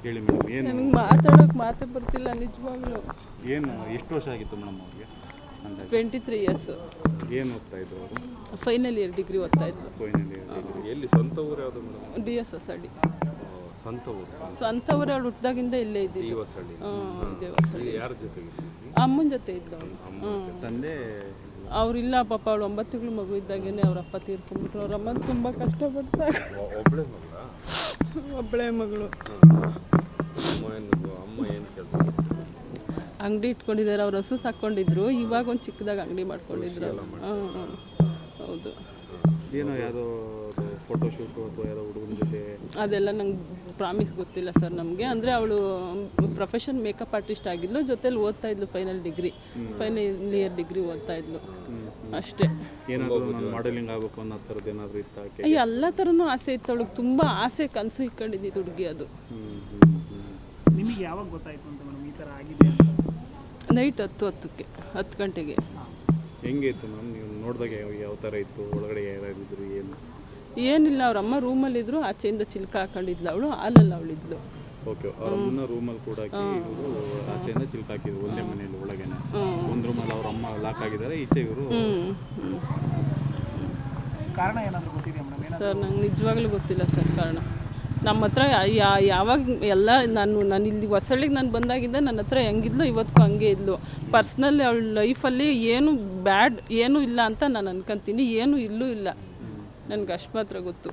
ಹೇಳಿ ಮೇಡಮ್, ಏನು ನನಗೆ ಮಾತಾಡೋಕೆ ಮಾತೇ ಬರ್ತಿಲ್ಲ ನಿಜವಾಗ್ಲೂ. ಏನು ಎಷ್ಟು ವರ್ಷ ಆಗಿತ್ತು ಮೇಡಮ್ ಅವ್ರಿಗೆ? ಅಂತ 23 ಇಯರ್ಸ್. ಏನು ಓದ್ತಾ ಇದ್ರು ಅವರು? ಫೈನಲ್ ಇಯರ್ ಡಿಗ್ರಿ ಓದ್ತಾ ಇದ್ರು. Final year. ಎಲ್ಲಿ ಸ್ವಂತ ಊರು ಯಾವುದು ಮೇಡಮ್? DSS ಅಡಿ. ಸ್ವಂತ ಊರು? ಸ್ವಂತ ಊರು ಅವಳು ಹುಟ್ಟಿದಾಗಿಂದ ಇಲ್ಲೇ ಇದ್ದಿದ್ದು. ದೇವಸ್ಥಳಿ. ಯಾರ ಜೊತೆಗೆ? ಅಮ್ಮನ ಜೊತೆ ಇದ್ದವಳು. ತಂದೆ ಅವ್ರಿಲ್ಲ ಪಾಪ, ಅವಳು 9 ತಿಂಗಳು ಮಗು ಇದ್ದಾಗೇನೆ ಅವ್ರ ಅಪ್ಪ ತೀರ್ಕೊಂಡ್ಬಿಟ್ರು. ಅವ್ರ ಅಮ್ಮ ತುಂಬ ಕಷ್ಟಪಡ್ತಾರೆ. ಒಬ್ಬಳೇ ಮಗಳು. ಅಮ್ಮ ಏನು ಕೆಲಸ? ಅಂಗಡಿ ಇಟ್ಕೊಂಡಿದ್ದಾರೆ. ಅವ್ರು ಹಸು ಸಾಕೊಂಡಿದ್ರು, ಇವಾಗ ಒಂದು ಚಿಕ್ಕದಾಗಿ ಅಂಗಡಿ ಮಾಡ್ಕೊಂಡಿದ್ರು. ಹೌದು. ಏನೋ ಯಾವುದೋ ಫೋಟೋಶೂಟು ಅಥವಾ ಯಾವುದೋ ಹುಡುಗನ ಜೊತೆ? ಅದೆಲ್ಲ ನಂಗೆ ಪ್ರಾಮಿಸ್ ಗೊತ್ತಿಲ್ಲ ಸರ್ ನಮಗೆ. ಅಂದರೆ ಅವಳು ಪ್ರೊಫೆಷನ್ ಮೇಕಪ್ ಆರ್ಟಿಸ್ಟ್ ಆಗಿದ್ಲು, ಜೊತೆಲಿ ಓದ್ತಾ ಇದ್ಲು ಫೈನಲ್ ಇಯರ್ ಡಿಗ್ರಿ ಓದ್ತಾ ಇದ್ಲು ಅಷ್ಟೇ. ಏನಾದರೂ ನಾನು ಮಾಡೆಲಿಂಗ್ ಆಗಬೇಕು ಅನ್ನೋ ಥರದ್ದು ಏನಾದರೂ ಇತ್ತು? ಎಲ್ಲ ಥರನೂ ಆಸೆ ಇತ್ತು ಅವಳಿಗೆ, ತುಂಬ ಆಸೆ ಕನಸು ಇಟ್ಕೊಂಡಿದ್ದಿದ್ದು ಹುಡುಗಿ ಅದು. ನಿಮಗೆ ಯಾವಾಗ ಗೊತ್ತಾಯ್ತು ಅಂತ ಮೇಡಮ್ ಈ ಥರ ಆಗಿದೆ? ನೈಟ್ 10 ಗಂಟೆಗೆ. ಹೆಂಗೆ ಇತ್ತು ಮ್ಯಾಮ್? ನೀವು ನೋಡಿದಾಗ ಯಾವ ಥರ ಇತ್ತು? ಒಳಗಡೆ ಯಾರಿದ್ರು? ಏನಿಲ್ಲ, ಅವ್ರ ಅಮ್ಮ ರೂಮಲ್ಲಿದ್ರು, ಆಚೆಯಿಂದ ಚಿಲ್ಕ ಹಾಕೊಂಡಿದ್ಲು, ಅವಳು ಹಾಲಲ್ಲಿ ಅವಳಿದ್ಲು. ಓಕೆ. ಅವ್ರ ಅಮ್ಮನ ರೂಮಲ್ಲಿ ಕೂಡ ಆಚೆಯಿಂದ ಚಿಲ್ಕ ಹಾಕಿದ್ರು ಒಂದೇ ಮನೆಯಲ್ಲಿ ಒಳಗೇನೆ. ಒಂದು ರೂಮಲ್ಲಿ ಅವ್ರ ಅಮ್ಮ ಲಾಕ್ ಆಗಿದ್ದಾರೆ, ಈಚೆ ಇವರು. ಕಾರಣ ಏನಾದರೂ ಗೊತ್ತಿದೆಯಾ ಮೇಡಮ್? ಸರ್ ನಂಗೆ ನಿಜವಾಗ್ಲೂ ಗೊತ್ತಿಲ್ಲ ಸರ್ ಕಾರಣ. ನಮ್ಮ ಹತ್ರ ಯಾವಾಗ ಎಲ್ಲ ನಾನು ಇಲ್ಲಿ ಹೊಸಳ್ಳಿಗೆ ನಾನು ಬಂದಾಗಿದ್ದ ನನ್ನ ಹತ್ರ ಹೆಂಗಿದ್ಲು ಇವತ್ತಿಗೂ ಹಂಗೆ ಇದ್ಲು. ಪರ್ಸ್ನಲ್ ಅವಳ ಲೈಫಲ್ಲಿ ಏನು ಬ್ಯಾಡ್ ಏನೂ ಇಲ್ಲ ಅಂತ ನಾನು ಅನ್ಕೊಂತೀನಿ, ಏನೂ ಇಲ್ಲೂ ಇಲ್ಲ. ನನಗೆ ಅಷ್ಟು ಮಾತ್ರ ಗೊತ್ತು.